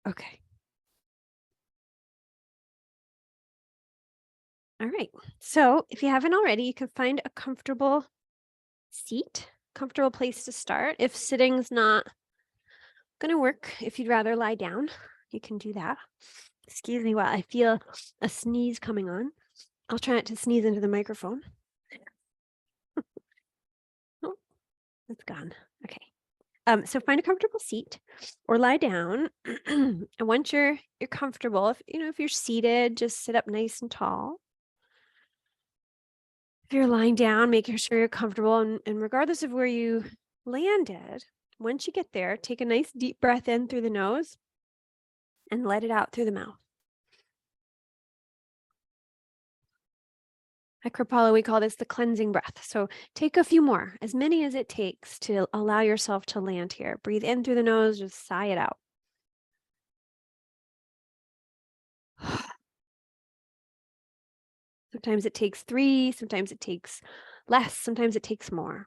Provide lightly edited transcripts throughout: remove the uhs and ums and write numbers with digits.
Okay. All right. So if you haven't already, you can find a comfortable seat, comfortable place to start. If sitting's not going to work, if you'd rather lie down, you can do that. Excuse me while I feel a sneeze coming on. I'll try not to sneeze into the microphone. Oh, it's gone. Okay. So find a comfortable seat or lie down. And once you're comfortable, if you're seated, just sit up nice and tall. If you're lying down, making sure you're comfortable, and regardless of where you landed, once you get there, take a nice deep breath in through the nose and let it out through the mouth. At Kripalu, we call this the cleansing breath. So take a few more, as many as it takes to allow yourself to land here. Breathe in through the nose, just sigh it out. Sometimes it takes 3, sometimes it takes less, sometimes it takes more.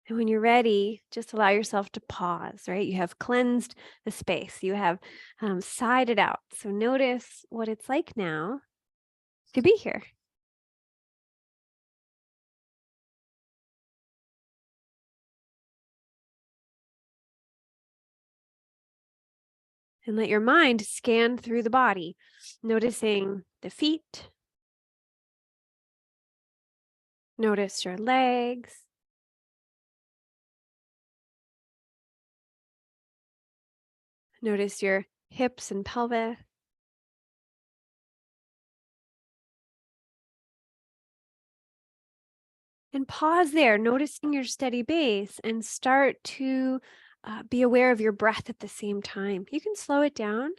And when you're ready, just allow yourself to pause, right? You have cleansed the space. You have sighed it out. So notice what it's like now to be here. And let your mind scan through the body, noticing the feet. Notice your legs. Notice your hips and pelvis. And pause there, noticing your steady base, and start to be aware of your breath at the same time. You can slow it down.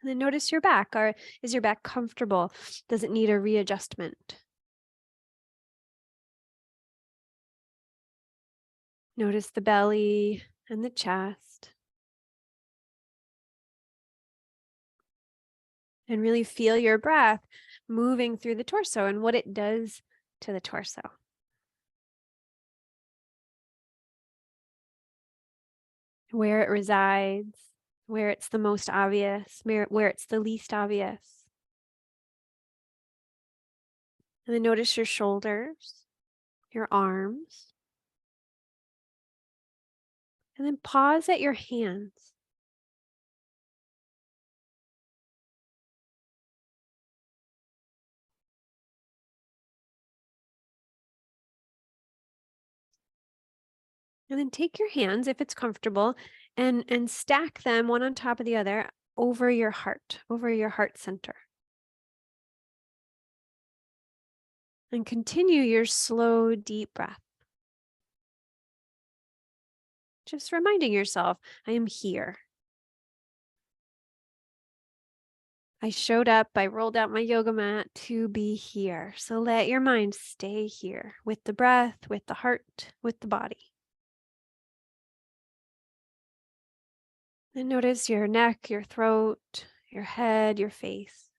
And then notice your back. Is your back comfortable? Does it need a readjustment? Notice the belly and the chest. And really feel your breath moving through the torso and what it does to the torso. Where it resides, where it's the most obvious, where it's the least obvious. And then notice your shoulders, your arms. And then pause at your hands. And then take your hands, if it's comfortable, and stack them one on top of the other over your heart center. And continue your slow, deep breath. Just reminding yourself, I am here. I showed up, I rolled out my yoga mat to be here. So let your mind stay here with the breath, with the heart, with the body. And notice your neck, your throat, your head, your face.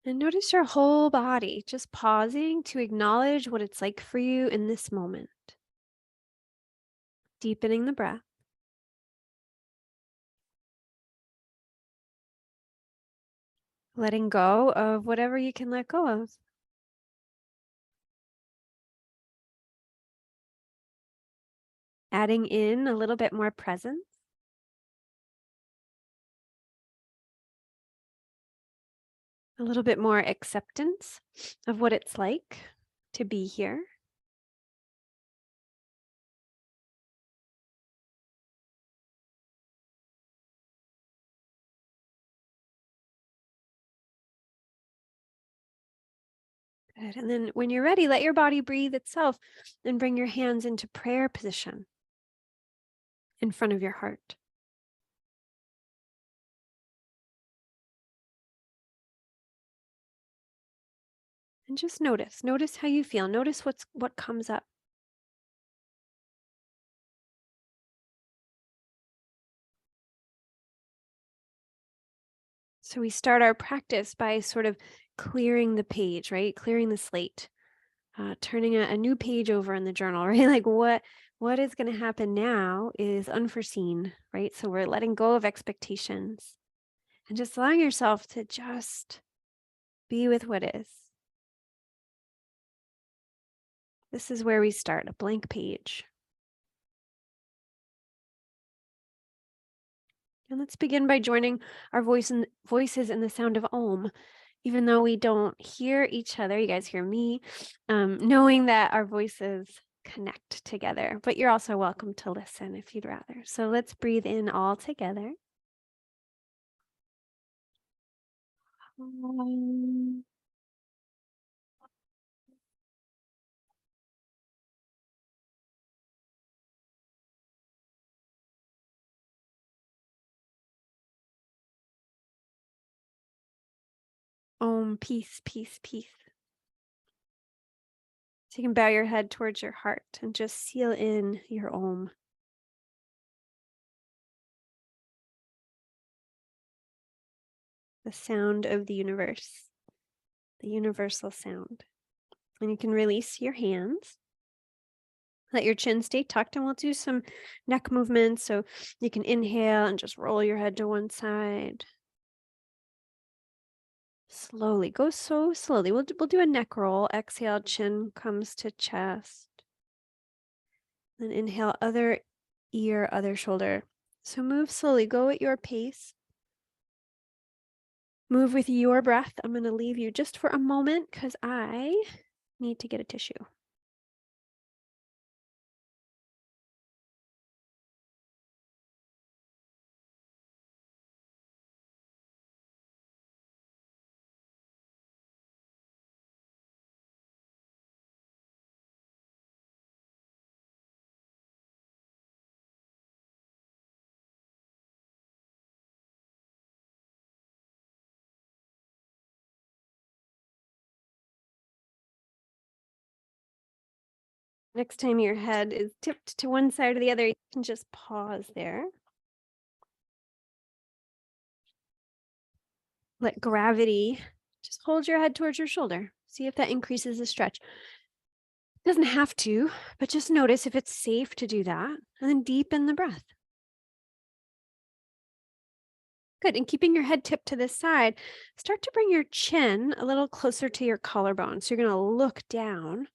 And notice your whole body, just pausing to acknowledge what it's like for you in this moment. Deepening the breath. Letting go of whatever you can let go of. Adding in a little bit more presence. A little bit more acceptance of what it's like to be here. Good. And then when you're ready, let your body breathe itself and bring your hands into prayer position in front of your heart. And just notice how you feel. Notice what comes up. So we start our practice by sort of clearing the page, right? Clearing the slate, turning a new page over in the journal, right? Like what is going to happen now is unforeseen, right? So we're letting go of expectations and just allowing yourself to just be with what is. This is where we start, a blank page. And let's begin by joining our voices in the sound of Om. Even though we don't hear each other, you guys hear me, knowing that our voices connect together. But you're also welcome to listen if you'd rather. So let's breathe in all together. Om. Om, peace, peace, peace. So you can bow your head towards your heart and just seal in your Om. The sound of the universe, the universal sound. And you can release your hands. Let your chin stay tucked, and we'll do some neck movements. So you can inhale and just roll your head to one side. Slowly, go so slowly. We'll do a neck roll. Exhale, chin comes to chest. Then inhale, other ear, other shoulder. So move slowly, go at your pace. Move with your breath. I'm going to leave you just for a moment because I need to get a tissue. Next time your head is tipped to one side or the other, you can just pause there. Let gravity just hold your head towards your shoulder. See if that increases the stretch. It doesn't have to, but just notice if it's safe to do that, and then deepen the breath. Good. And keeping your head tipped to this side, start to bring your chin a little closer to your collarbone. So you're going to look down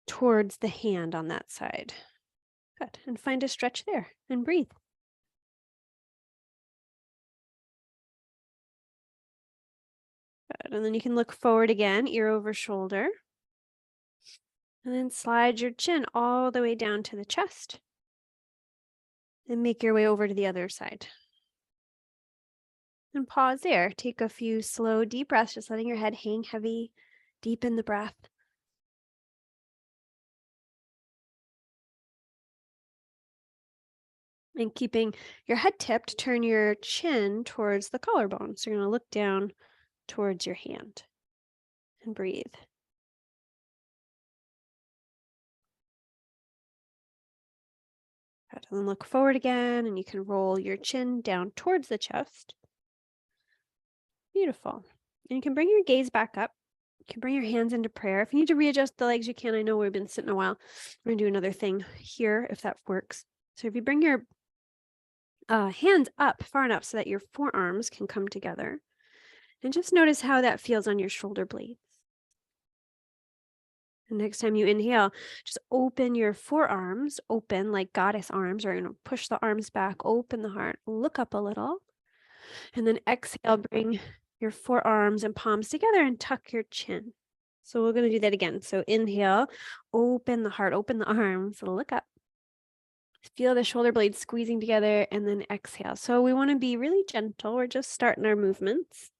towards the hand on that side. Good. And find a stretch there and breathe. Good. And then you can look forward again, ear over shoulder. And then slide your chin all the way down to the chest. And make your way over to the other side. And pause there. Take a few slow, deep breaths, just letting your head hang heavy. Deepen the breath. And keeping your head tipped, turn your chin towards the collarbone. So you're going to look down towards your hand and breathe. Good. And then look forward again, and you can roll your chin down towards the chest. Beautiful. And you can bring your gaze back up. You can bring your hands into prayer. If you need to readjust the legs, you can. I know we've been sitting a while. We're going to do another thing here if that works. So if you bring your hands up far enough so that your forearms can come together, and just notice how that feels on your shoulder blades. And next time you inhale, just open your forearms, open like goddess arms, or push the arms back, open the heart, look up a little. And then exhale, bring your forearms and palms together and tuck your chin. So we're going to do that again. So inhale, open the heart, open the arms, look up. Feel the shoulder blades squeezing together, and then exhale. So we want to be really gentle. We're just starting our movements.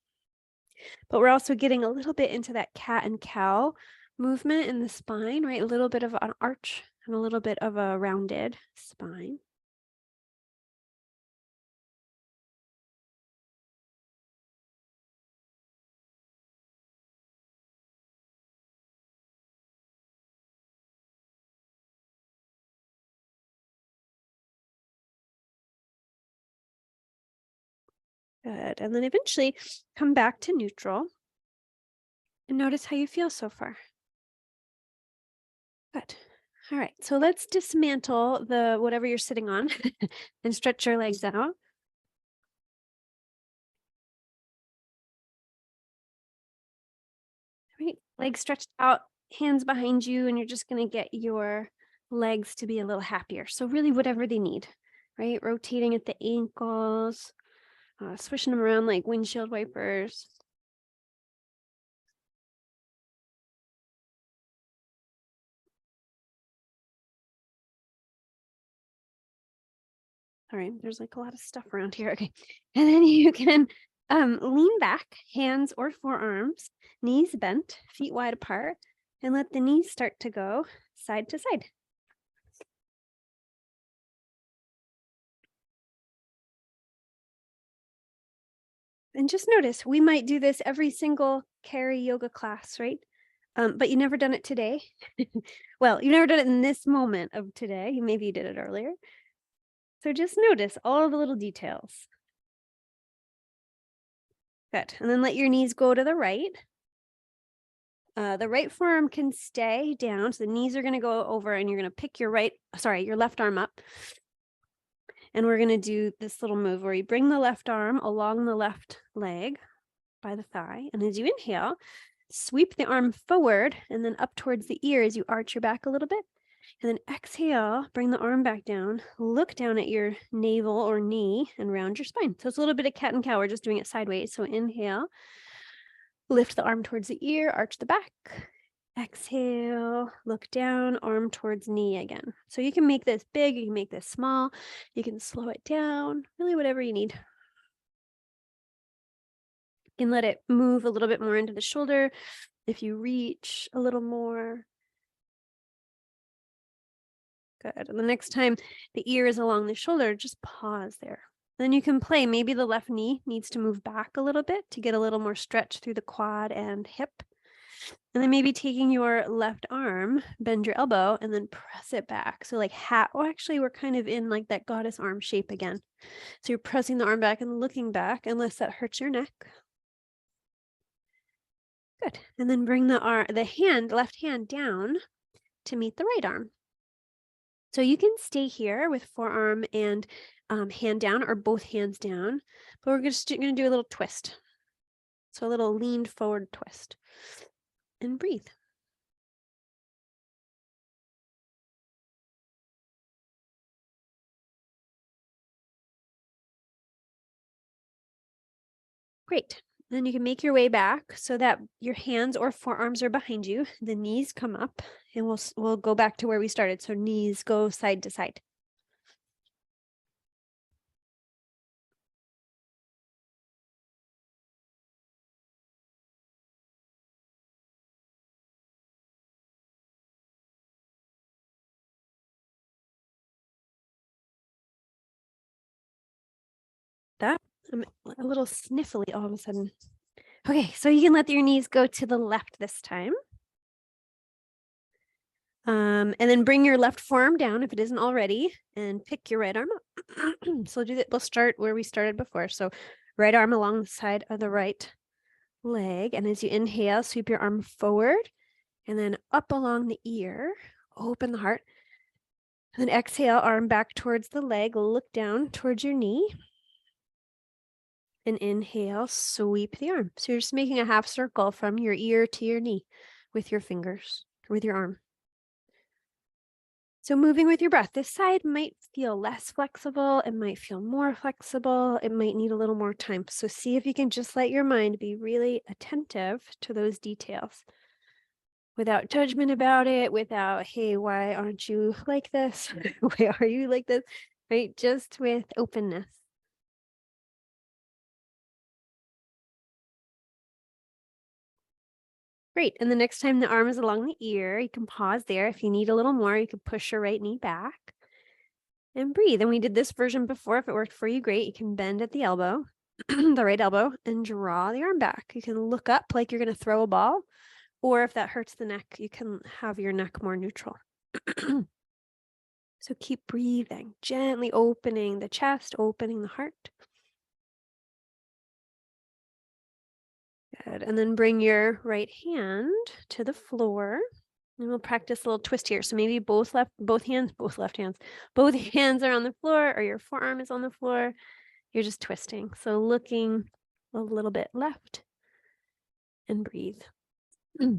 But we're also getting a little bit into that cat and cow movement in the spine, right? A little bit of an arch and a little bit of a rounded spine. Good. And then eventually come back to neutral and notice how you feel so far. Good. All right. So let's dismantle the whatever you're sitting on and stretch your legs out. All right. Legs stretched out, hands behind you, and you're just going to get your legs to be a little happier. So really whatever they need, right? Rotating at the ankles, swishing them around like windshield wipers. All right, there's like a lot of stuff around here. Okay. And then you can lean back, hands or forearms, knees bent, feet wide apart, and let the knees start to go side to side. And just notice, we might do this every single Carrie yoga class, right? But you never done it today. Well, you've never done it in this moment of today. Maybe you did it earlier. So just notice all the little details. Good. And then let your knees go to the right. The right forearm can stay down. So the knees are going to go over and you're going to pick your left arm up. And we're going to do this little move where you bring the left arm along the left leg by the thigh. And as you inhale, sweep the arm forward and then up towards the ear as you arch your back a little bit. And then exhale, bring the arm back down, look down at your navel or knee and round your spine. So it's a little bit of cat and cow. We're just doing it sideways. So inhale, lift the arm towards the ear, arch the back. Exhale, look down, arm towards knee again. So you can make this big, you can make this small, you can slow it down, really whatever you need. You can let it move a little bit more into the shoulder if you reach a little more. Good. And the next time the ear is along the shoulder, just pause there. Then you can play. Maybe the left knee needs to move back a little bit to get a little more stretch through the quad and hip. And then maybe taking your left arm, bend your elbow, and then press it back. So like hat. Oh, actually, we're kind of in like that goddess arm shape again. So you're pressing the arm back and looking back, unless that hurts your neck. Good. And then bring the left hand down to meet the right arm. So you can stay here with forearm and hand down or both hands down, but we're just going to do a little twist. So a little leaned forward twist and breathe. Great. Then you can make your way back so that your hands or forearms are behind you. The knees come up and we'll go back to where we started. So knees go side to side. That I'm a little sniffly all of a sudden. Okay, so you can let your knees go to the left this time. And then bring your left forearm down if it isn't already and pick your right arm up. So we'll start where we started before. So right arm along the side of the right leg. And as you inhale, sweep your arm forward and then up along the ear, open the heart. And then exhale, arm back towards the leg, look down towards your knee. And inhale, sweep the arm. So you're just making a half circle from your ear to your knee with your fingers, with your arm. So moving with your breath, this side might feel less flexible. It might feel more flexible. It might need a little more time. So see if you can just let your mind be really attentive to those details without judgment about it, without, hey, why aren't you like this? Why are you like this? Right? Just with openness. Great. And the next time the arm is along the ear, you can pause there. If you need a little more, you can push your right knee back and breathe. And we did this version before. If it worked for you, great. You can bend at the elbow, the right elbow, and draw the arm back. You can look up like you're going to throw a ball, or if that hurts the neck, you can have your neck more neutral. So keep breathing, gently opening the chest, opening the heart. Good. And then bring your right hand to the floor. And we'll practice a little twist here. So maybe both hands are on the floor, or your forearm is on the floor. You're just twisting. So looking a little bit left and breathe. Good.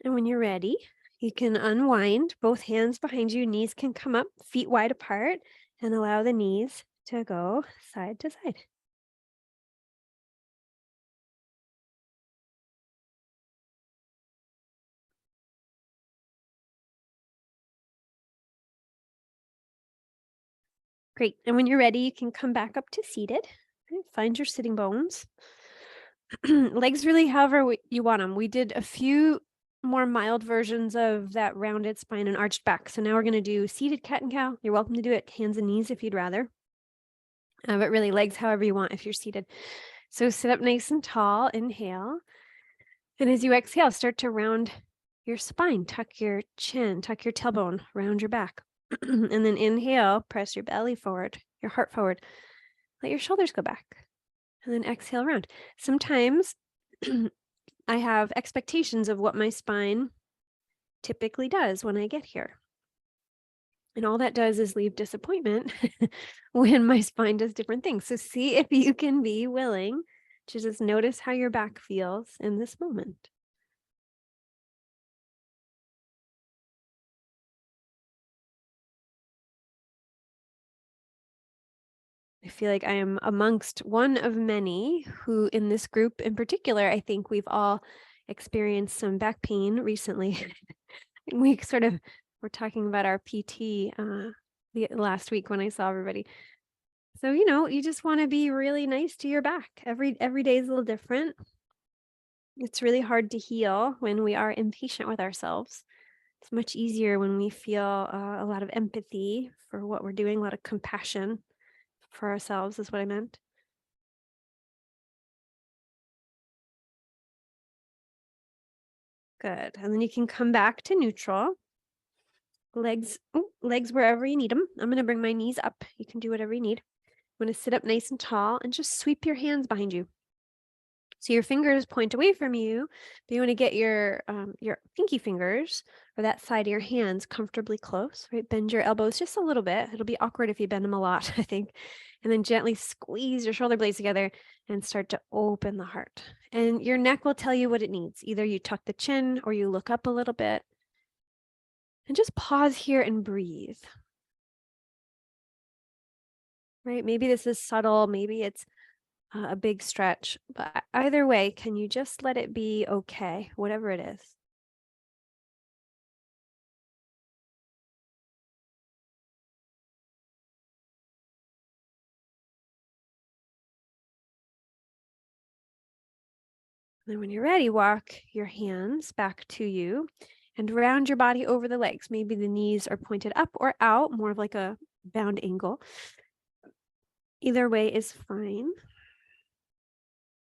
And when you're ready, you can unwind both hands behind you. Knees can come up, feet wide apart, and allow the knees to go side to side. Great. And when you're ready, you can come back up to seated. Okay, find your sitting bones. Legs really however you want them. We did a few more mild versions of that rounded spine and arched back. So now we're going to do seated cat and cow. You're welcome to do it hands and knees if you'd rather. But really legs however you want if you're seated. So sit up nice and tall, inhale. And as you exhale, start to round your spine, tuck your chin, tuck your tailbone, round your back. And then inhale, press your belly forward, your heart forward. Let your shoulders go back. And then exhale round. Sometimes I have expectations of what my spine typically does when I get here. And all that does is leave disappointment when my spine does different things. So see if you can be willing to just notice how your back feels in this moment. I feel like I am amongst one of many who in this group in particular, I think we've all experienced some back pain recently. We sort of were talking about our PT the last week when I saw everybody. So, you just want to be really nice to your back. Every day is a little different. It's really hard to heal when we are impatient with ourselves. It's much easier when we feel a lot of empathy for what we're doing, a lot of compassion for ourselves is what I meant. Good. And then you can come back to neutral. Legs wherever you need them. I'm going to bring my knees up. You can do whatever you need. I'm going to sit up nice and tall and just sweep your hands behind you. So your fingers point away from you, but you want to get your pinky fingers or that side of your hands comfortably close, right? Bend your elbows just a little bit. It'll be awkward if you bend them a lot, I think. And then gently squeeze your shoulder blades together and start to open the heart. And your neck will tell you what it needs. Either you tuck the chin or you look up a little bit. And just pause here and breathe. Right? Maybe this is subtle. Maybe it's a big stretch, but either way, can you just let it be okay, whatever it is? And then when you're ready, walk your hands back to you and round your body over the legs. Maybe the knees are pointed up or out, more of like a bound angle. Either way is fine.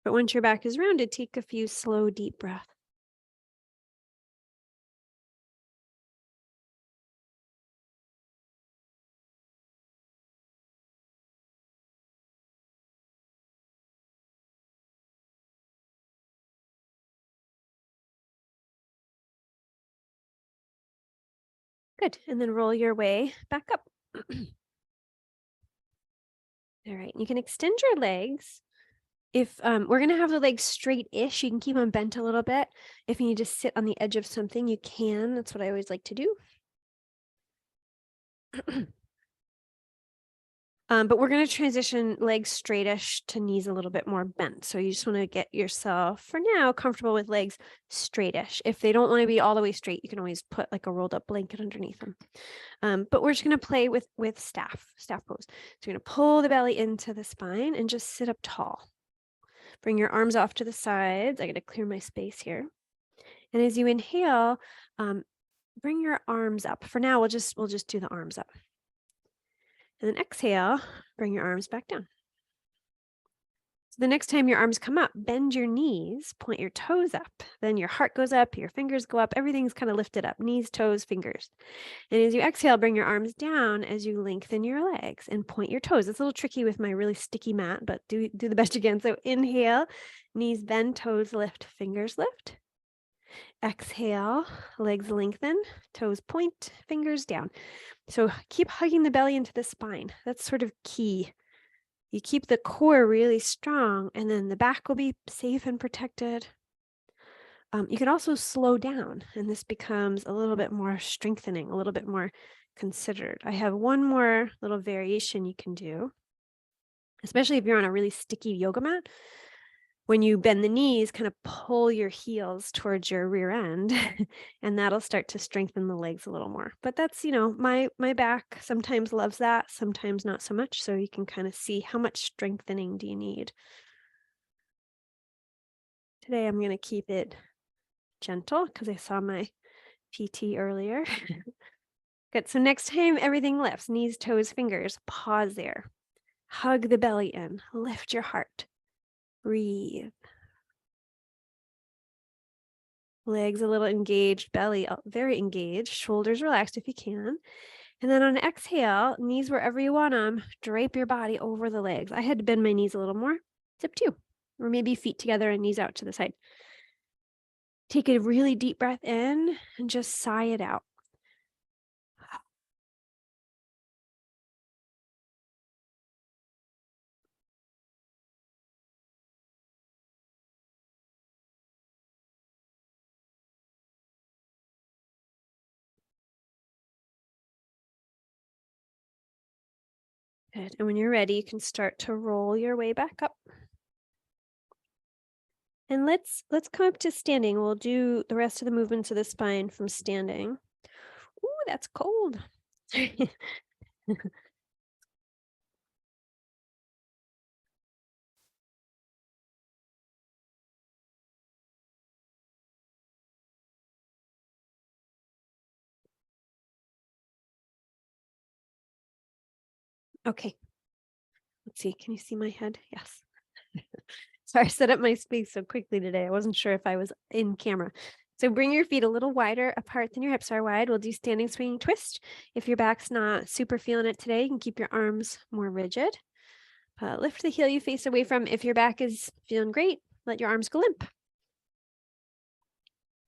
But once your back is rounded, take a few slow, deep breaths. Good. And then roll your way back up. All right. You can extend your legs. If we're going to have the legs straight-ish, you can keep them bent a little bit. If you need to sit on the edge of something, you can. That's what I always like to do. But we're going to transition legs straightish to knees a little bit more bent. So you just want to get yourself, for now, comfortable with legs straightish. If they don't want to be all the way straight, you can always put like a rolled up blanket underneath them. But we're just going to play with staff pose. So you're going to pull the belly into the spine and just sit up tall. Bring your arms off to the sides. I got to clear my space here. And as you inhale, bring your arms up. For now, we'll just do the arms up. And then exhale, bring your arms back down. So the next time your arms come up, bend your knees, point your toes up. Then your heart goes up, your fingers go up, everything's kind of lifted up, knees, toes, fingers. And as you exhale, bring your arms down as you lengthen your legs and point your toes. It's a little tricky with my really sticky mat, but do the best you can. So inhale, knees bend, toes lift, fingers lift. Exhale, legs lengthen, toes point, fingers down. So keep hugging the belly into the spine. That's sort of key. You keep the core really strong, and then the back will be safe and protected. You can also slow down, and this becomes a little bit more strengthening, a little bit more considered. I have one more little variation you can do, especially if you're on a really sticky yoga mat. When you bend the knees, kind of pull your heels towards your rear end, and that'll start to strengthen the legs a little more. But that's, my back sometimes loves that, sometimes not so much. So you can kind of see how much strengthening do you need. Today, I'm going to keep it gentle because I saw my PT earlier. Good. So next time everything lifts, knees, toes, fingers, pause there. Hug the belly in, lift your heart, breathe. Legs a little engaged, belly very engaged, shoulders relaxed if you can. And then on exhale, knees wherever you want them, drape your body over the legs. I had to bend my knees a little more. It's up to you. Or maybe feet together and knees out to the side. Take a really deep breath in and just sigh it out. Good. And when you're ready, you can start to roll your way back up. And let's come up to standing. We'll do the rest of the movements of the spine from standing. Ooh, that's cold. Okay. Let's see. Can you see my head? Yes. Sorry, I set up my space so quickly today. I wasn't sure if I was in camera. So bring your feet a little wider apart than your hips are wide. We'll do standing swinging twist. If your back's not super feeling it today, you can keep your arms more rigid. Lift the heel you face away from. If your back is feeling great, let your arms go limp.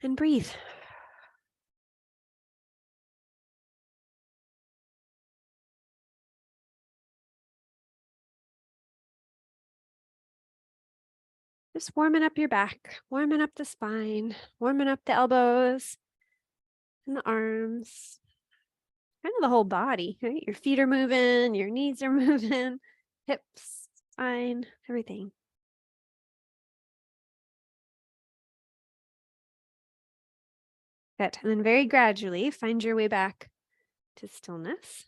And breathe. Just warming up your back, warming up the spine, warming up the elbows and the arms, kind of the whole body, right? Your feet are moving, your knees are moving, hips, spine, everything. Good. And then very gradually find your way back to stillness.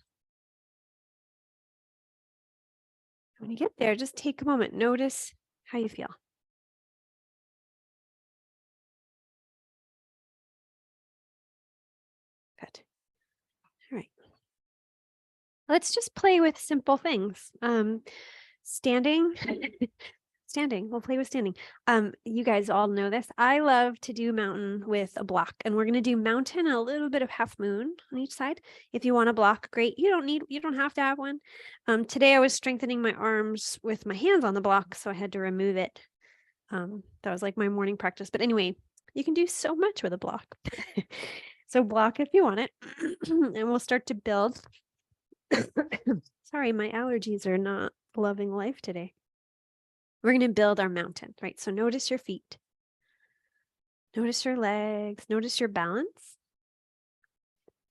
When you get there, just take a moment, notice how you feel. Good. All right. Let's just play with simple things. Standing. Standing. We'll play with standing. You guys all know this. I love to do mountain with a block, and we're going to do mountain and a little bit of half moon on each side. If you want a block, great. You don't have to have one. Today I was strengthening my arms with my hands on the block, so I had to remove it. That was like my morning practice. But anyway, you can do so much with a block. So block if you want it, and we'll start to build. Sorry, my allergies are not loving life today. We're going to build our mountain, right? So notice your feet. Notice your legs. Notice your balance.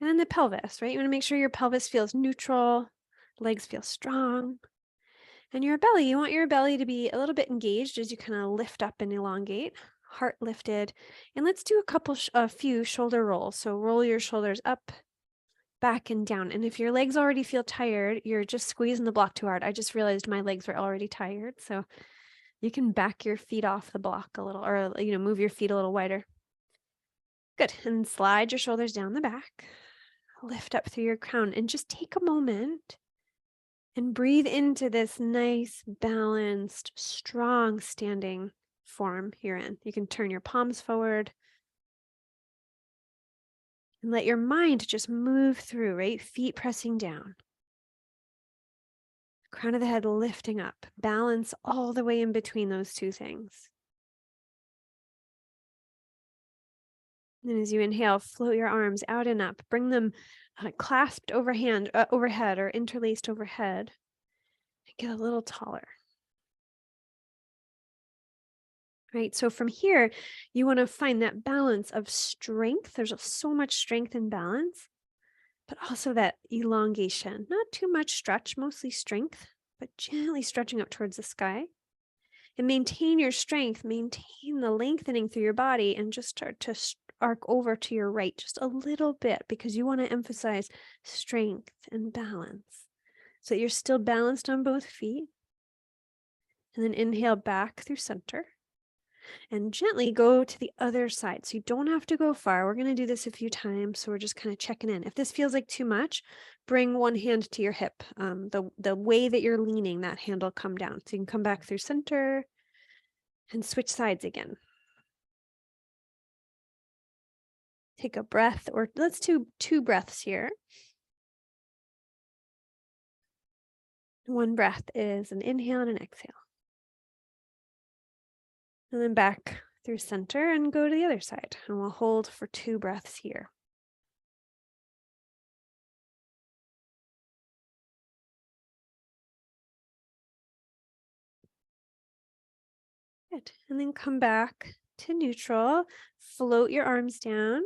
And then the pelvis, right? You want to make sure your pelvis feels neutral, legs feel strong. And your belly, you want your belly to be a little bit engaged as you kind of lift up and elongate, heart lifted. And let's do a few shoulder rolls. So roll your shoulders up, back, and down. And if your legs already feel tired, you're just squeezing the block too hard. I just realized my legs were already tired. So you can back your feet off the block a little, or, move your feet a little wider. Good. And slide your shoulders down the back. Lift up through your crown and just take a moment And breathe into this nice, balanced, strong standing form you're in. You can turn your palms forward and let your mind just move through, right? Feet pressing down. Crown of the head lifting up. Balance all the way in between those two things. And as you inhale, float your arms out and up. Bring them clasped overhead or interlaced overhead. And get a little taller. Right? So from here, you want to find that balance of strength. There's so much strength and balance, but also that elongation. Not too much stretch, mostly strength, but gently stretching up towards the sky. And maintain your strength, maintain the lengthening through your body, and just start to arc over to your right just a little bit, because you want to emphasize strength and balance so that you're still balanced on both feet. And then inhale back through center and gently go to the other side. So you don't have to go far. We're going to do this a few times, so we're just kind of checking in. If this feels like too much, bring one hand to your hip. The way that you're leaning, that hand will come down. So you can come back through center and switch sides again. Take a breath, or let's do 2 breaths here. One breath is an inhale and an exhale. And then back through center and go to the other side. And we'll hold for 2 breaths here. Good. And then come back to neutral. Float your arms down.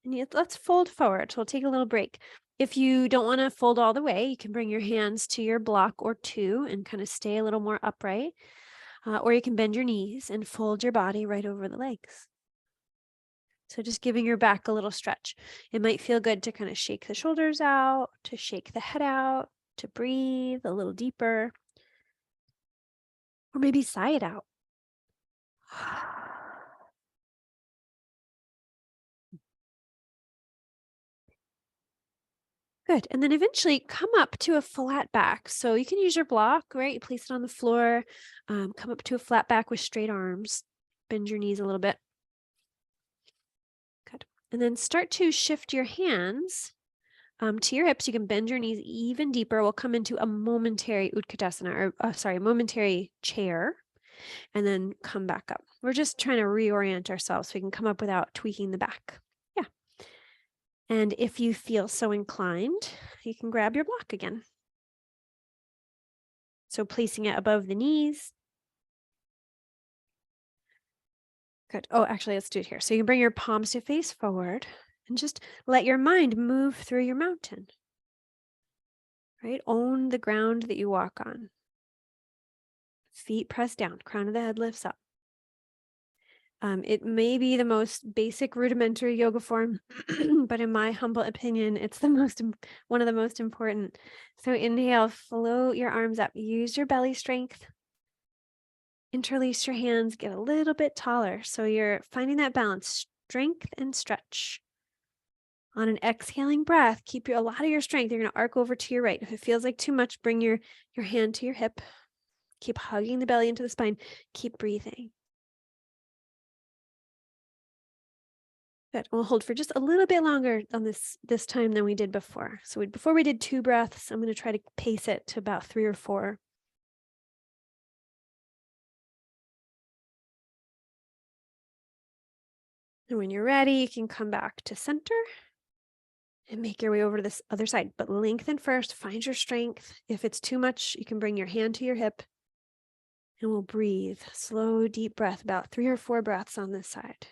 And let's fold forward. So we'll take a little break. If you don't want to fold all the way, you can bring your hands to your block or 2 and kind of stay a little more upright. Or you can bend your knees and fold your body right over the legs. So just giving your back a little stretch. It might feel good to kind of shake the shoulders out, to shake the head out, to breathe a little deeper, or maybe sigh it out. Good. And then eventually come up to a flat back. So you can use your block, right? You place it on the floor, come up to a flat back with straight arms, bend your knees a little bit. Good. And then start to shift your hands to your hips. You can bend your knees even deeper. We'll come into a momentary Utkatasana, or momentary chair, and then come back up. We're just trying to reorient ourselves so we can come up without tweaking the back. Yeah. And if you feel so inclined, you can grab your block again. So placing it above the knees. Good. Oh, actually, let's do it here. So you can bring your palms to face forward and just let your mind move through your mountain. Right? Own the ground that you walk on. Feet pressed down, crown of the head lifts up. It may be the most basic rudimentary yoga form, but in my humble opinion, it's one of the most important. So inhale, float your arms up, use your belly strength. Interlace your hands, get a little bit taller. So you're finding that balance, strength and stretch. On an exhaling breath, keep a lot of your strength. You're going to arc over to your right. If it feels like too much, bring your hand to your hip. Keep hugging the belly into the spine. Keep breathing. Good. We'll hold for just a little bit longer on this time than we did before. So before we did 2 breaths, I'm going to try to pace it to about 3 or 4. And when you're ready, you can come back to center and make your way over to this other side. But lengthen first, find your strength. If it's too much, you can bring your hand to your hip. And we'll breathe. Slow, deep breath, about 3 or 4 breaths on this side.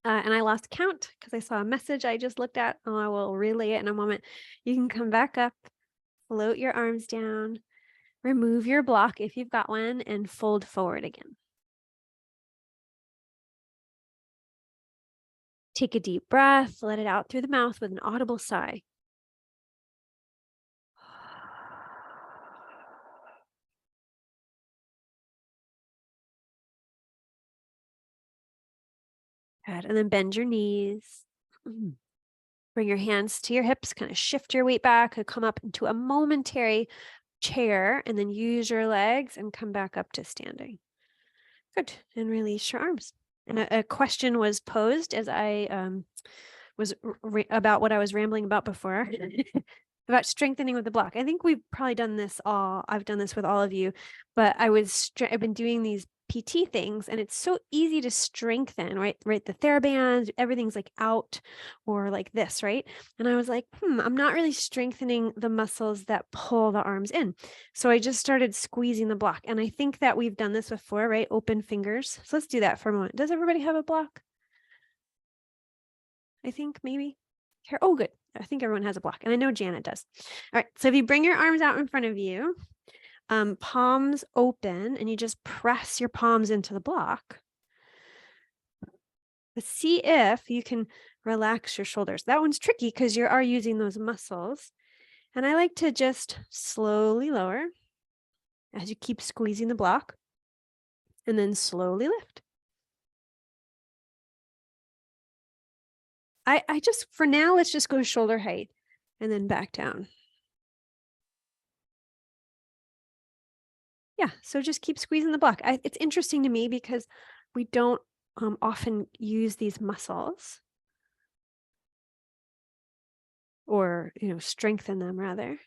And I lost count because I saw a message I just looked at. I will relay it in a moment. You can come back up, float your arms down, remove your block if you've got one, and fold forward again. Take a deep breath, let it out through the mouth with an audible sigh. Good. And then bend your knees. Bring your hands to your hips, kind of shift your weight back and come up into a momentary chair, and then use your legs and come back up to standing. Good. And release your arms. And a question was posed as I was about what I was rambling about before about strengthening with the block. I think we've probably done this I've done this with all of you, but I've been doing these PT things, and it's so easy to strengthen, right? The TheraBand, everything's like out or like this, right? And I was like, I'm not really strengthening the muscles that pull the arms in. So I just started squeezing the block. And I think that we've done this before, right? Open fingers. So let's do that for a moment. Does everybody have a block? I think maybe. Oh, good. I think everyone has a block, and I know Janet does. All right. So if you bring your arms out in front of you, palms open, and you just press your palms into the block. But see if you can relax your shoulders. That one's tricky because you are using those muscles. And I like to just slowly lower as you keep squeezing the block, and then slowly lift. I just, for now, let's just go shoulder height and then back down. Yeah, so just keep squeezing the block. It's interesting to me because we don't often use these muscles, or, strengthen them rather.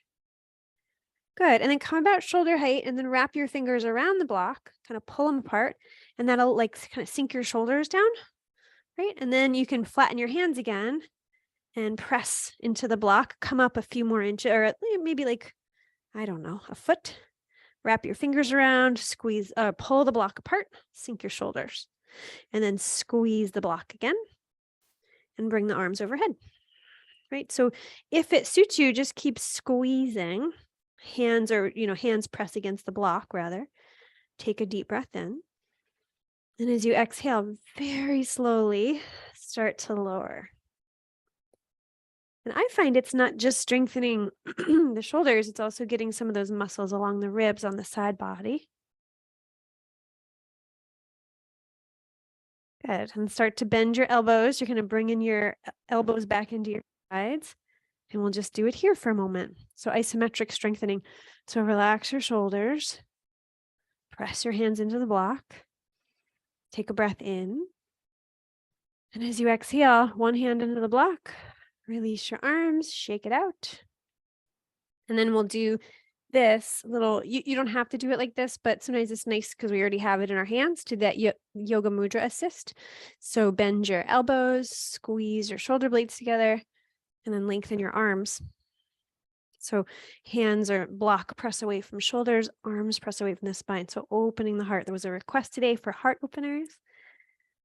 Good. And then come about shoulder height, and then wrap your fingers around the block, kind of pull them apart, and that'll like kind of sink your shoulders down, right? And then you can flatten your hands again and press into the block, come up a few more inches, or maybe like, I don't know, a foot. Wrap your fingers around, squeeze, pull the block apart, sink your shoulders, and then squeeze the block again and bring the arms overhead, right? So if it suits you, just keep squeezing. Hands press against the block rather. Take a deep breath in. And as you exhale, very slowly start to lower. And I find it's not just strengthening the shoulders, it's also getting some of those muscles along the ribs on the side body. Good. And start to bend your elbows. You're going to bring in your elbows back into your sides. And we'll just do it here for a moment. So isometric strengthening. So relax your shoulders. Press your hands into the block. Take a breath in. And as you exhale, one hand into the block. Release your arms. Shake it out. And then we'll do this little, you don't have to do it like this, but sometimes it's nice because we already have it in our hands to that yoga mudra assist. So bend your elbows, squeeze your shoulder blades together, and then lengthen your arms. So hands are block, press away from shoulders, arms press away from the spine. So opening the heart. There was a request today for heart openers.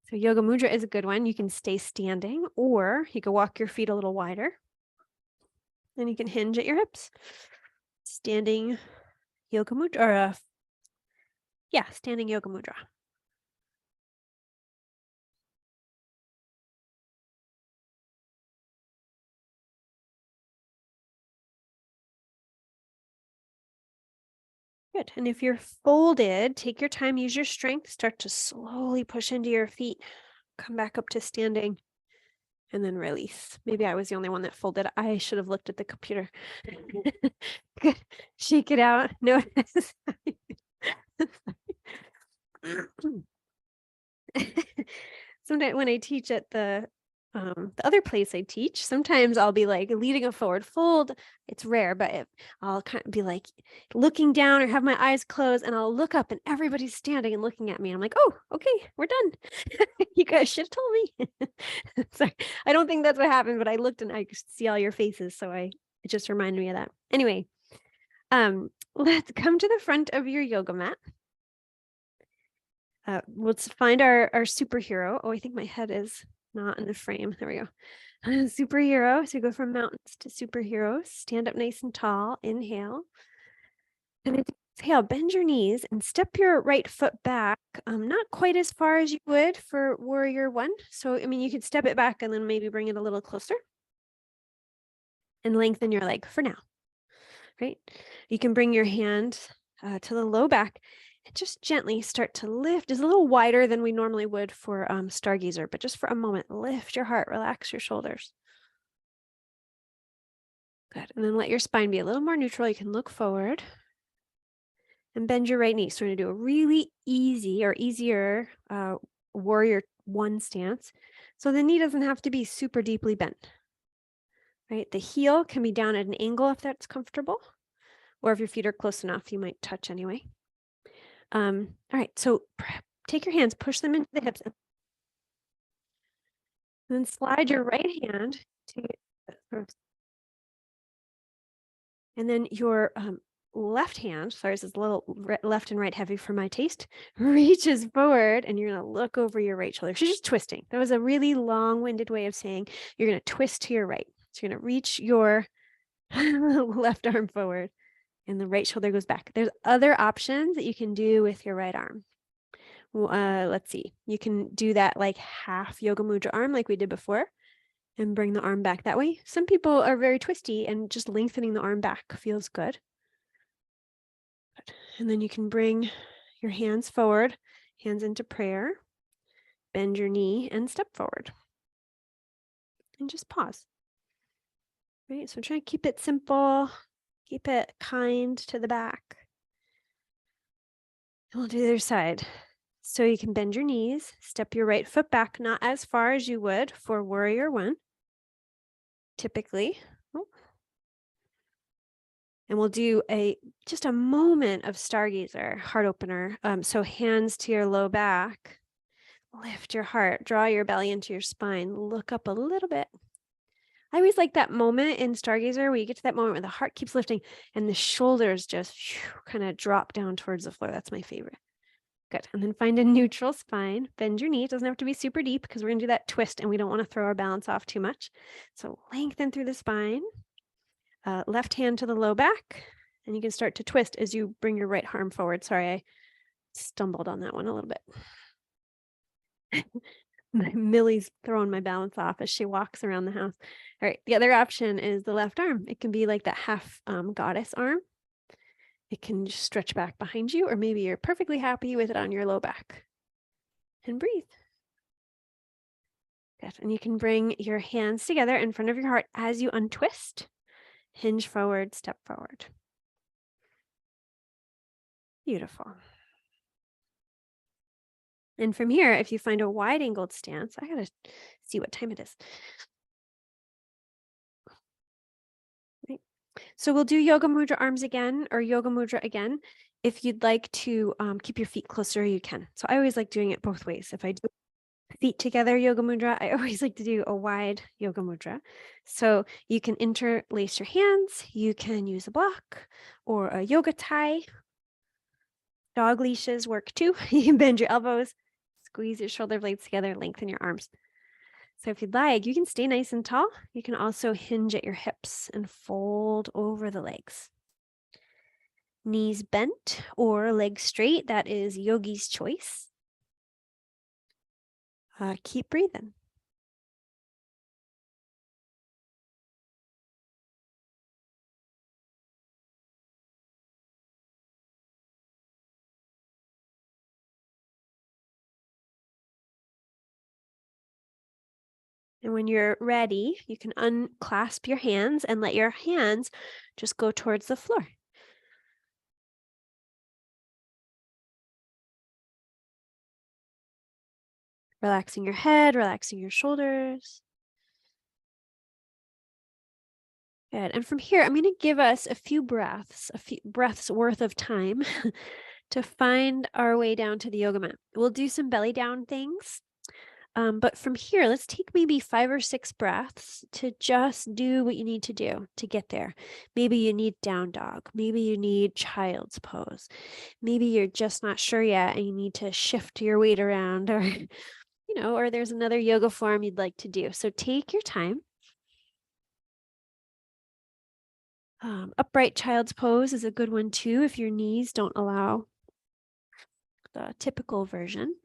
So yoga mudra is a good one. You can stay standing, or you can walk your feet a little wider. Then you can hinge at your hips. Standing yoga mudra, standing yoga mudra. Good. And if you're folded, take your time, use your strength, start to slowly push into your feet, come back up to standing, and then release. Maybe I was the only one that folded. I should have looked at the computer. Good. Shake it out. No. Sometimes when I teach at the other place I teach, sometimes I'll be like leading a forward fold. It's rare, but I'll kind of be like looking down or have my eyes closed, and I'll look up and everybody's standing and looking at me. I'm like, oh, okay, we're done. You guys should have told me. Sorry, I don't think that's what happened, but I looked and I see all your faces, so it just reminded me of that. Anyway, let's come to the front of your yoga mat. Let's find our superhero. Oh, I think my head is not in the frame. There we go. Superhero. So we go from mountains to superheroes. Stand up nice and tall. Inhale. And exhale, bend your knees and step your right foot back. Not quite as far as you would for warrior one. So, you could step it back and then maybe bring it a little closer. And lengthen your leg for now. Right? You can bring your hand to the low back And just gently start to lift. It's a little wider than we normally would for stargazer, but just for a moment, lift your heart, relax your shoulders. Good. And then let your spine be a little more neutral. You can look forward and bend your right knee. So we're going to do a really easy or easier warrior one stance. So the knee doesn't have to be super deeply bent, right? The heel can be down at an angle if that's comfortable, or if your feet are close enough, you might touch anyway. All right, so take your hands, push them into the hips, and then slide your right hand to, and then your left hand, sorry, this is a little left and right heavy for my taste, reaches forward and you're going to look over your right shoulder. She's just twisting. That was a really long-winded way of saying you're going to twist to your right. So you're going to reach your left arm forward and the right shoulder goes back. There's other options that you can do with your right arm. Let's see. You can do that like half yoga mudra arm like we did before and bring the arm back that way. Some people are very twisty and just lengthening the arm back feels good. And then you can bring your hands forward, hands into prayer, bend your knee and step forward. And just pause. Right? So try to keep it simple, keep it kind to the back. And we'll do the other side. So you can bend your knees, step your right foot back, not as far as you would for warrior one, typically. Oh. And we'll do just a moment of stargazer, heart opener. So hands to your low back, lift your heart, draw your belly into your spine, look up a little bit. I always like that moment in stargazer where you get to that moment where the heart keeps lifting and the shoulders just kind of drop down towards the floor. That's my favorite. Good. And then find a neutral spine. Bend your knee. It doesn't have to be super deep because we're going to do that twist and we don't want to throw our balance off too much. So lengthen through the spine. Left hand to the low back. And you can start to twist as you bring your right arm forward. Sorry, I stumbled on that one a little bit. Millie's throwing my balance off as she walks around the house. All right, the other option is the left arm. It can be like that half goddess arm. It can just stretch back behind you, or maybe you're perfectly happy with it on your low back. And breathe. Good. And you can bring your hands together in front of your heart as you untwist. Hinge forward, step forward. Beautiful. And from here, if you find a wide angled stance, I gotta see what time it is. Right. So we'll do yoga mudra arms again or yoga mudra again. If you'd like to keep your feet closer, you can. So I always like doing it both ways. If I do feet together yoga mudra, I always like to do a wide yoga mudra. So you can interlace your hands. You can use a block or a yoga tie. Dog leashes work too. You can bend your elbows, squeeze your shoulder blades together, lengthen your arms. So if you'd like, you can stay nice and tall. You can also hinge at your hips and fold over the legs. Knees bent or legs straight, that is yogi's choice. Keep breathing. And when you're ready, you can unclasp your hands and let your hands just go towards the floor. Relaxing your head, relaxing your shoulders. Good. And from here, I'm going to give us a few breaths worth of time to find our way down to the yoga mat. We'll do some belly down things. But from here, let's take maybe 5 or 6 breaths to just do what you need to do to get there. Maybe you need down dog. Maybe you need child's pose. Maybe you're just not sure yet and you need to shift your weight around or, or there's another yoga form you'd like to do. So take your time. Upright child's pose is a good one too if your knees don't allow the typical version.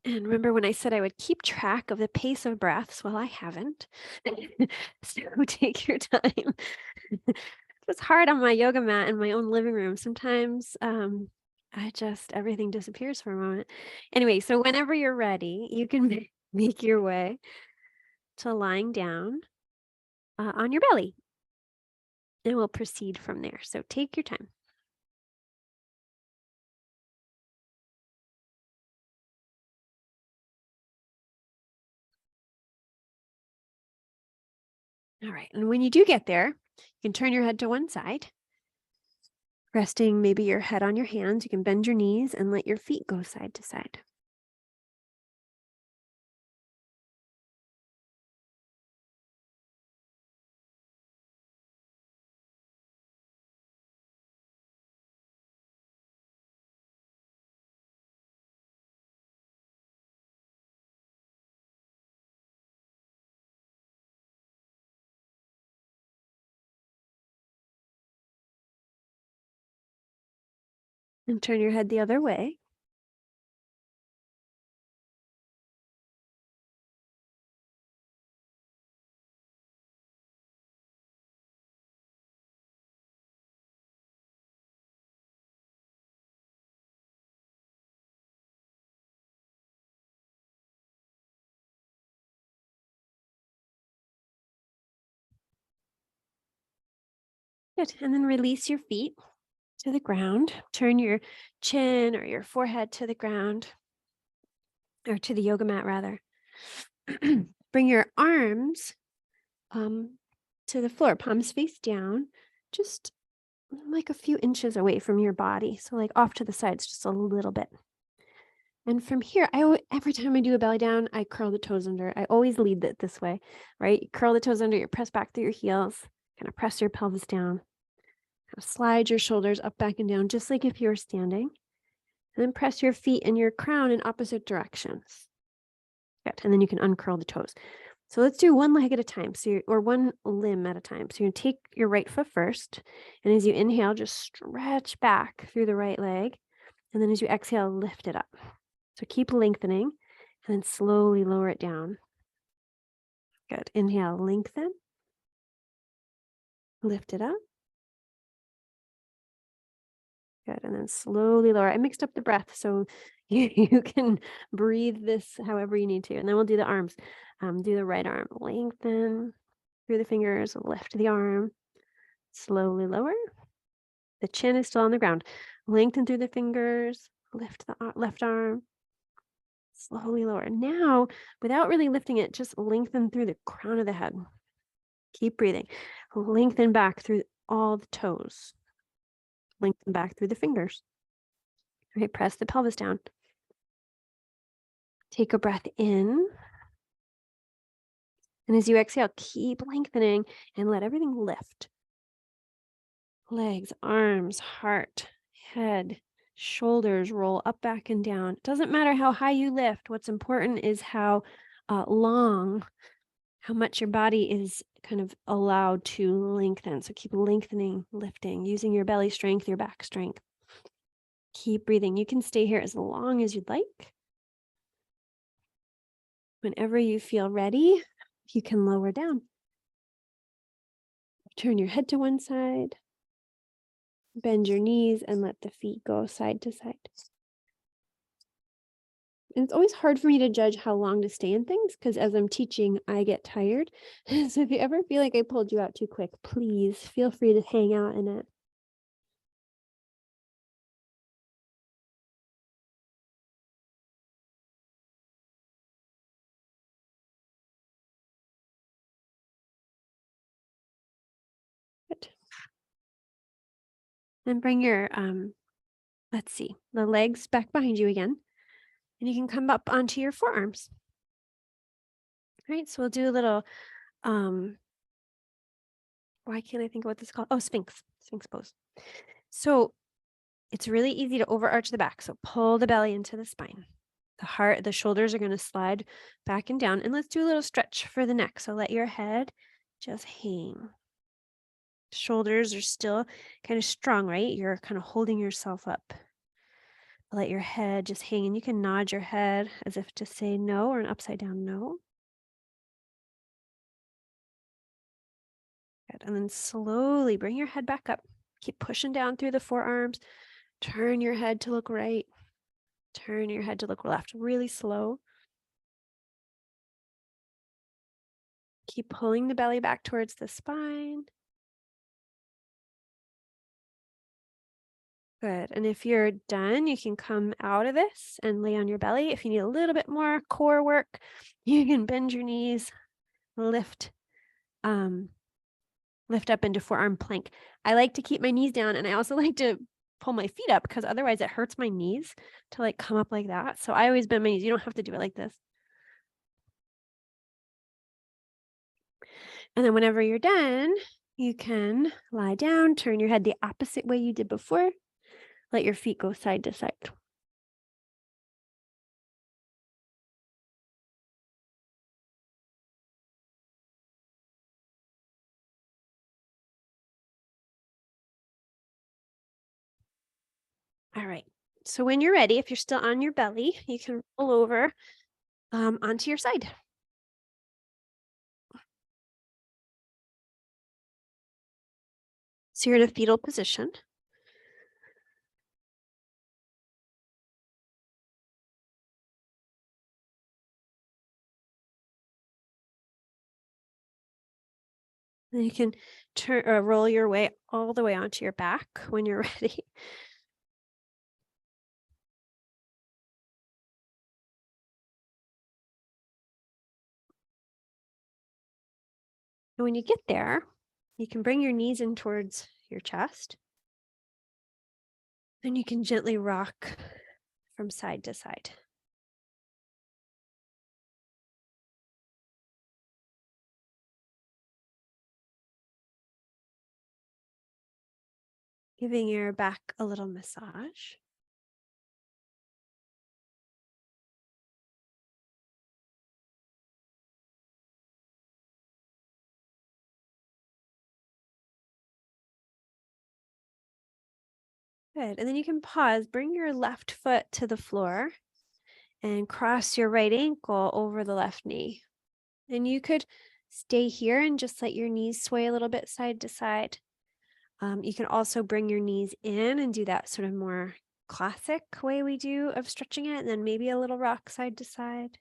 And remember when I said I would keep track of the pace of breaths? Well, I haven't. So take your time. It's hard on my yoga mat in my own living room. Sometimes everything disappears for a moment. Anyway, so whenever you're ready, you can make your way to lying down on your belly. And we'll proceed from there. So take your time. All right. And when you do get there, you can turn your head to one side, resting maybe your head on your hands. You can bend your knees and let your feet go side to side. And turn your head the other way. Good. And then release your feet to the ground. Turn your chin or your forehead to the ground, or to the yoga mat rather. Bring your arms to the floor, palms face down, just like a few inches away from your body. So like off to the sides just a little bit. And from here, every time I do a belly down, I curl the toes under. I always lead it this way, right? You curl the toes under, you press back through your heels, kind of press your pelvis down, kind of slide your shoulders up, back, and down, just like if you were standing. And then press your feet and your crown in opposite directions. Good. And then you can uncurl the toes. So let's do one leg at a time, or one limb at a time. So you take your right foot first, and as you inhale, just stretch back through the right leg. And then as you exhale, lift it up. So keep lengthening and then slowly lower it down. Good. Inhale, lengthen. Lift it up. Good. And then slowly lower. I mixed up the breath, so you can breathe this however you need to. And then we'll do the arms. Do the right arm. Lengthen through the fingers. Lift the arm. Slowly lower. The chin is still on the ground. Lengthen through the fingers. Lift the left arm. Slowly lower. Now, without really lifting it, just lengthen through the crown of the head. Keep breathing. Lengthen back through all the toes. Lengthen back through the fingers. Okay, press the pelvis down. Take a breath in. And as you exhale, keep lengthening and let everything lift. Legs, arms, heart, head, shoulders roll up, back, and down. It doesn't matter how high you lift. What's important is how long, how much your body is kind of allowed to lengthen. So keep lengthening, lifting, using your belly strength, your back strength. Keep breathing. You can stay here as long as you'd like. Whenever you feel ready, you can lower down. Turn your head to one side. Bend your knees and let the feet go side to side. And it's always hard for me to judge how long to stay in things because as I'm teaching, I get tired. So if you ever feel like I pulled you out too quick, please feel free to hang out in it. Good. And bring your, let's see, the legs back behind you again. And you can come up onto your forearms. All right, so we'll do a little, why can't I think of what this is called? Oh, Sphinx pose. So it's really easy to overarch the back. So pull the belly into the spine. The shoulders are going to slide back and down. And let's do a little stretch for the neck. So let your head just hang. Shoulders are still kind of strong, right? You're kind of holding yourself up. Let your head just hang, and you can nod your head as if to say no or an upside down no. Good. And then slowly bring your head back up. Keep pushing down through the forearms. Turn your head to look right. Turn your head to look left. Really slow. Keep pulling the belly back towards the spine. Good. And if you're done, you can come out of this and lay on your belly. If you need a little bit more core work, you can bend your knees, lift up into forearm plank. I like to keep my knees down, and I also like to pull my feet up because otherwise it hurts my knees to like come up like that. So I always bend my knees. You don't have to do it like this. And then whenever you're done, you can lie down, turn your head the opposite way you did before. Let your feet go side to side. All right. So when you're ready, if you're still on your belly, you can roll over onto your side. So you're in a fetal position. Then you can roll your way all the way onto your back when you're ready. And when you get there, you can bring your knees in towards your chest. And you can gently rock from side to side. Giving your back a little massage. Good. And then you can pause, bring your left foot to the floor and cross your right ankle over the left knee. And you could stay here and just let your knees sway a little bit side to side. You can also bring your knees in and do that sort of more classic way we do of stretching it, and then maybe a little rock side to side.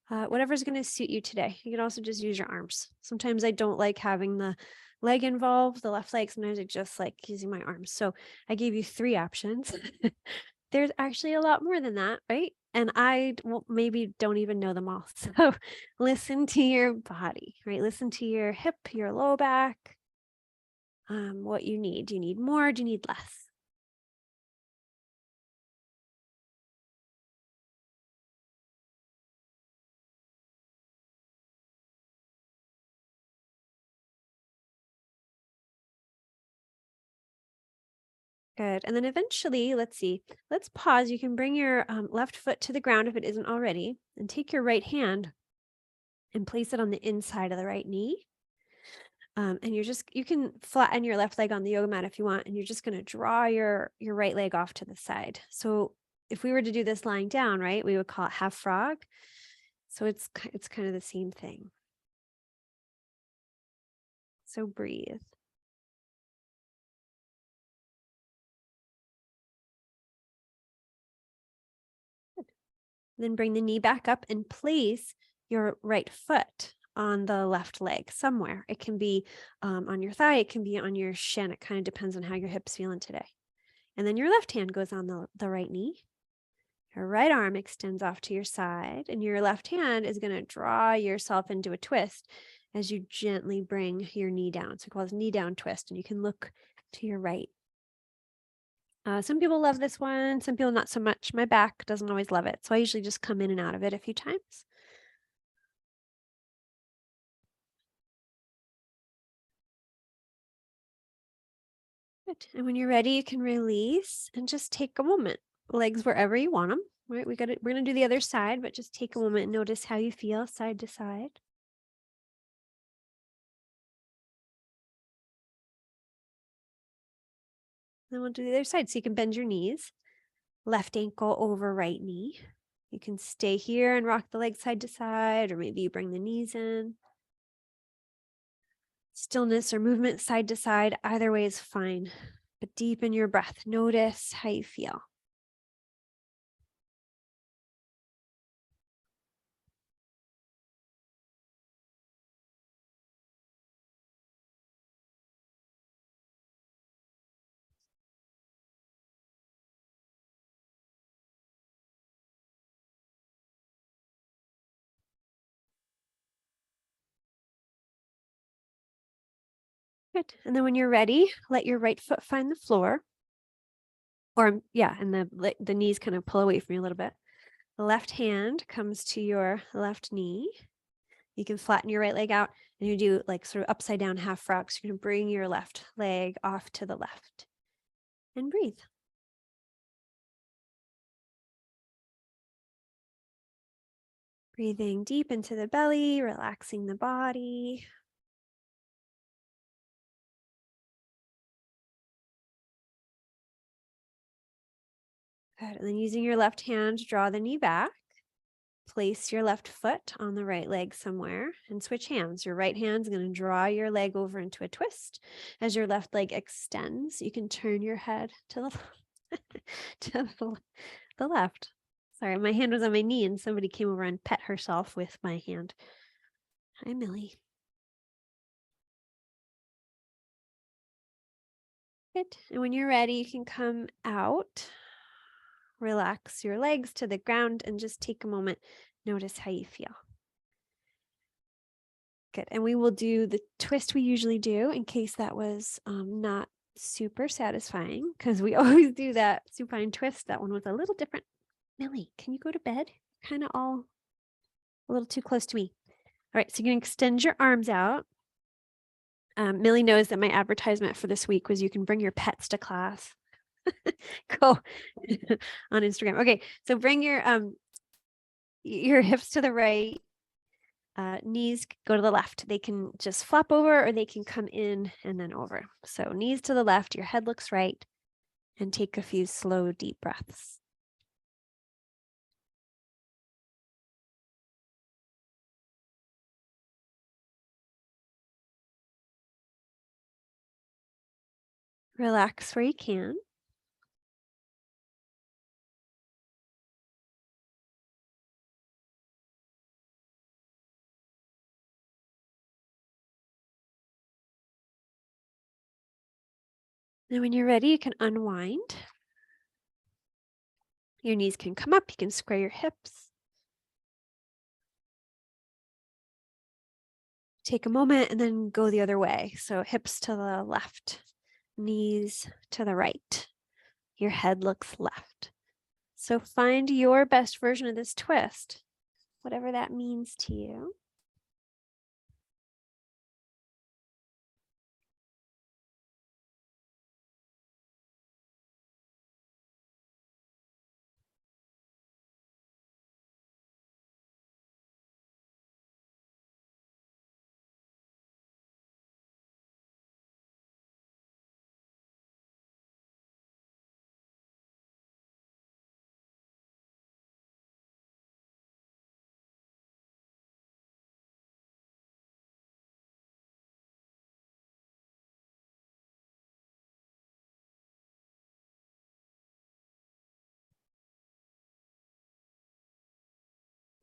Whatever's going to suit you today. You can also just use your arms. Sometimes I don't like having the leg involved, the left leg. Sometimes I just like using my arms. So I gave you 3 options. There's actually a lot more than that, right? And I maybe don't even know them all. So listen to your body, right? Listen to your hip, your low back, what you need. Do you need more? Do you need less? Good. And then eventually, let's see, let's pause. You can bring your left foot to the ground if it isn't already, and take your right hand and place it on the inside of the right knee. And you can flatten your left leg on the yoga mat if you want, and you're just going to draw your right leg off to the side. So if we were to do this lying down, right, we would call it half frog. So it's kind of the same thing. So breathe. Then bring the knee back up and place your right foot on the left leg somewhere. It can be on your thigh, it can be on your shin. It kind of depends on how your hip's feeling today. And then your left hand goes on the right knee. Your right arm extends off to your side, and your left hand is going to draw yourself into a twist as you gently bring your knee down. So we call this knee down twist, and you can look to your right. Some people love this one, some people not so much. My back doesn't always love it, so I usually just come in and out of it a few times. Good. And when you're ready, you can release and just take a moment. Legs wherever you want them. Right? We're gonna do the other side, but just take a moment and notice how you feel side to side. Then we'll do the other side, so you can bend your knees. Left ankle over right knee. You can stay here and rock the leg side to side, or maybe you bring the knees in. Stillness or movement side to side, either way is fine. But deepen your breath. Notice how you feel. Good. And then when you're ready, let your right foot find the floor. Or yeah, and the knees kind of pull away from you a little bit. The left hand comes to your left knee. You can flatten your right leg out and you do like sort of upside down half frog. So you're going to bring your left leg off to the left and breathe. Breathing deep into the belly, relaxing the body. Good. And then using your left hand, draw the knee back. Place your left foot on the right leg somewhere and switch hands. Your right hand's going to draw your leg over into a twist. As your left leg extends, you can turn your head to the left. Sorry, my hand was on my knee and somebody came over and pet herself with my hand. Hi, Millie. Good. And when you're ready, you can come out. Relax your legs to the ground and just take a moment. Notice how you feel. Good. And we will do the twist we usually do in case that was not super satisfying, because we always do that supine twist. That one was a little different. Millie, can you go to bed? Kind of all a little too close to me. All right, so you can extend your arms out. Millie knows that my advertisement for this week was you can bring your pets to class. Go on Instagram. Okay, so bring your hips to the right. Knees go to the left. They can just flop over or they can come in and then over. So knees to the left, your head looks right, and take a few slow, deep breaths. Relax where you can. And when you're ready, you can unwind. Your knees can come up. You can square your hips. Take a moment and then go the other way. So hips to the left, knees to the right. Your head looks left. So find your best version of this twist, whatever that means to you.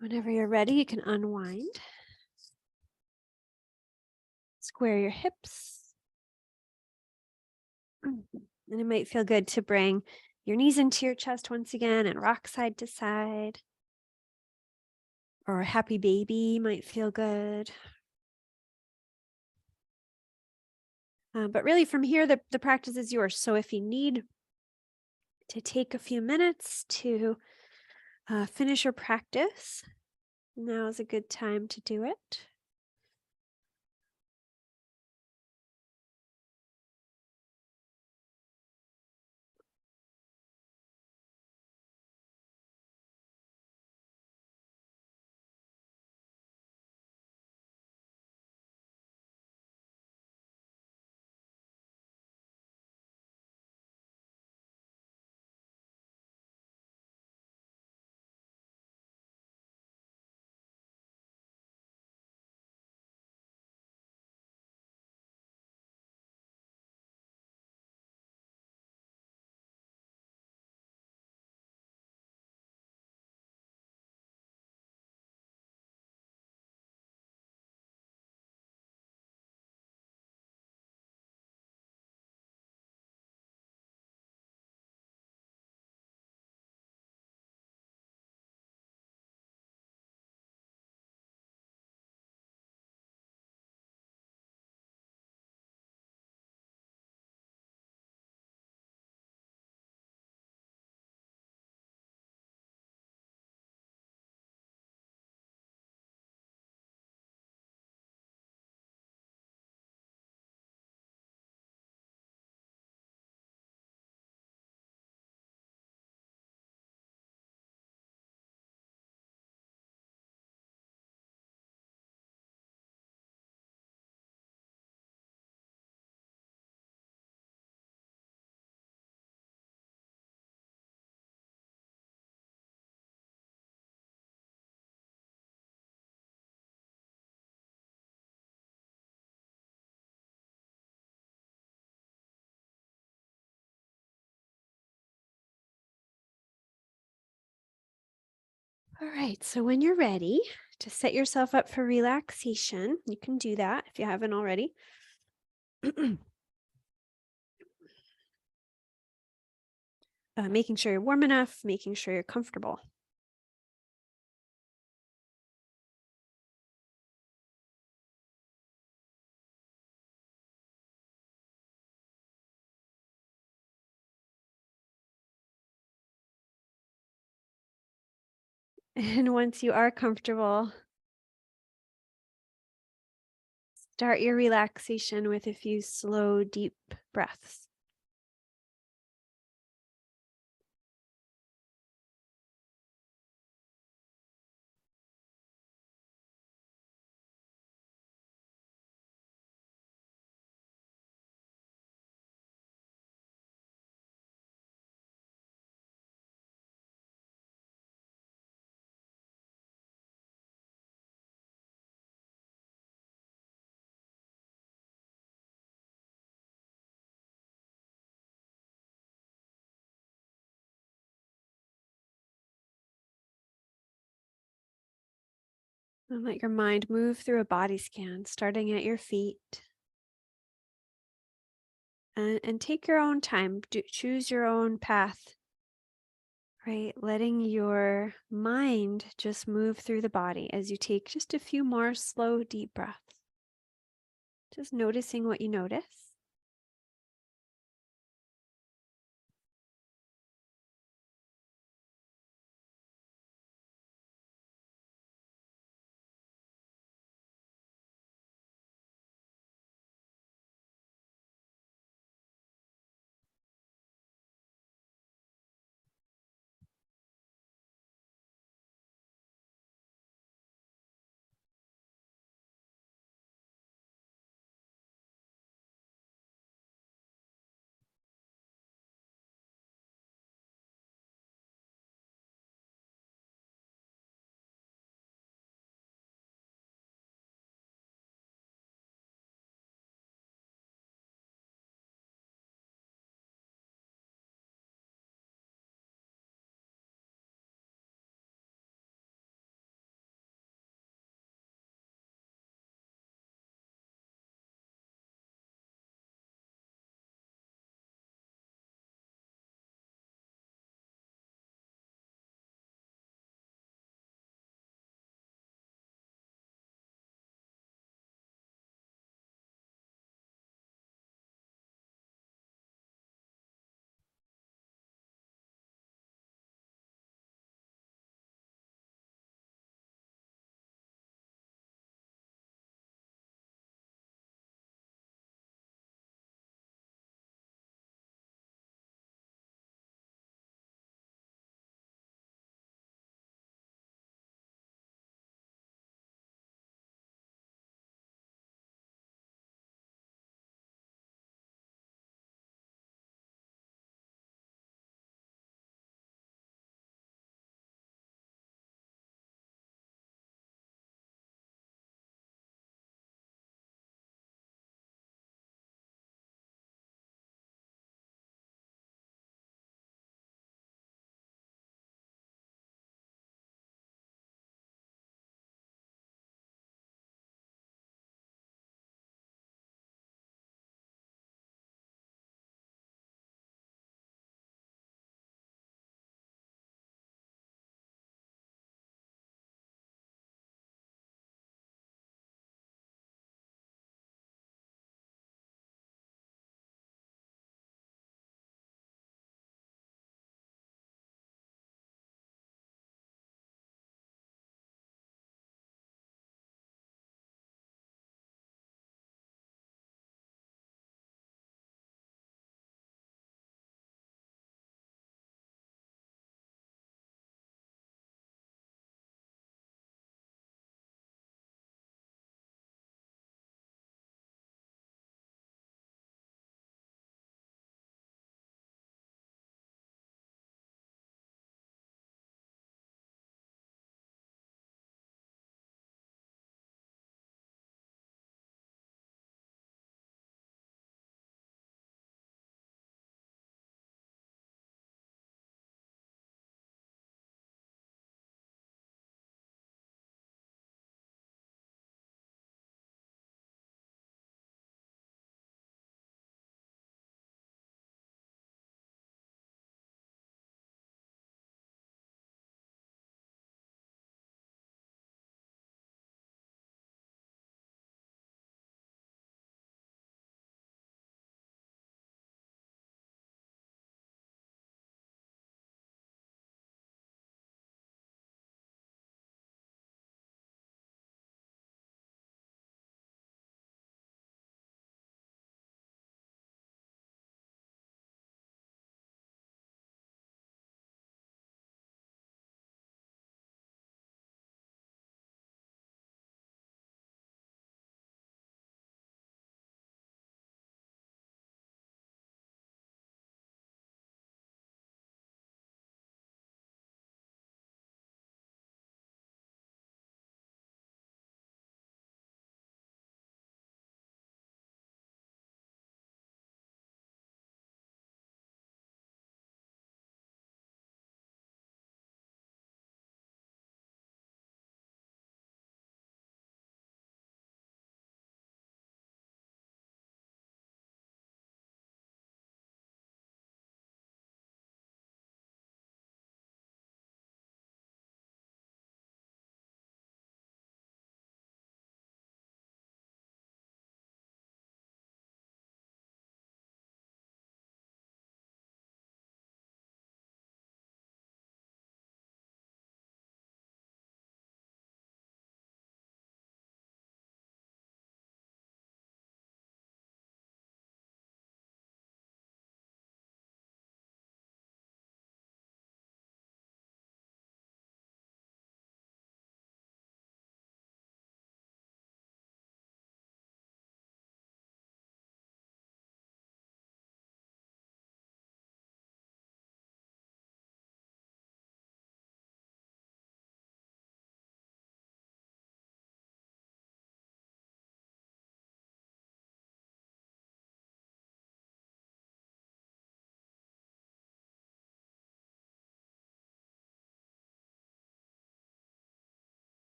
Whenever you're ready, you can unwind. Square your hips. And it might feel good to bring your knees into your chest once again and rock side to side. Or a happy baby might feel good. But really from here, the practice is yours. So if you need to take a few minutes to finish your practice, now is a good time to do it. All right, so when you're ready to set yourself up for relaxation, you can do that if you haven't already. Making sure you're warm enough, making sure you're comfortable. And once you are comfortable, start your relaxation with a few slow, deep breaths. And let your mind move through a body scan, starting at your feet. And take your own time. Choose your own path, right? Letting your mind just move through the body as you take just a few more slow, deep breaths. Just noticing what you notice.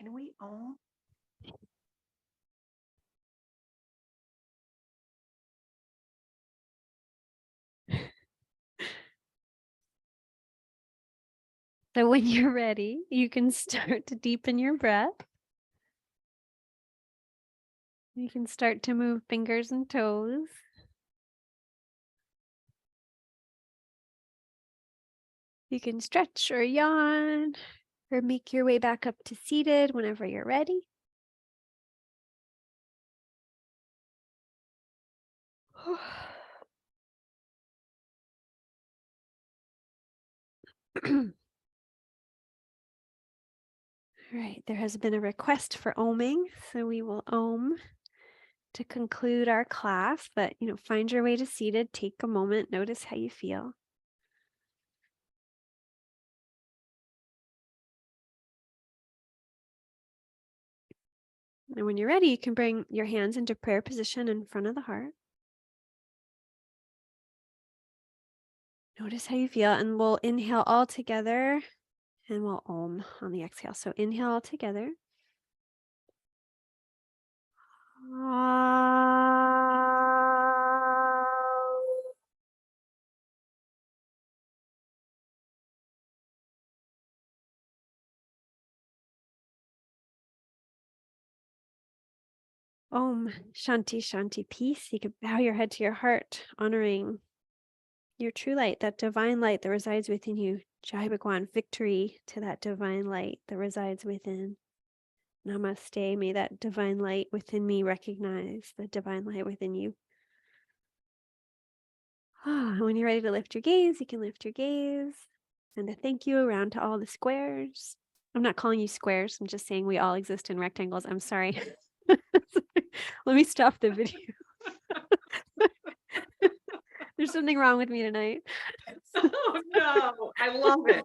Can we own? So when you're ready, you can start to deepen your breath. You can start to move fingers and toes. You can stretch or yawn or make your way back up to seated whenever you're ready. All right, there has been a request for oming, so we will om to conclude our class, but find your way to seated, take a moment, notice how you feel. And when you're ready, you can bring your hands into prayer position in front of the heart. Notice how you feel, and we'll inhale all together and we'll om on the exhale. So inhale all together. Om Shanti Shanti, peace. You can bow your head to your heart, honoring your true light, that divine light that resides within you. Jai Bhagwan, victory to that divine light that resides within. Namaste. May that divine light within me recognize the divine light within you. When you're ready to lift your gaze, you can lift your gaze. And a thank you around to all the squares. I'm not calling you squares. I'm just saying we all exist in rectangles. I'm sorry. Let me stop the video. There's something wrong with me tonight. Oh no, I love it.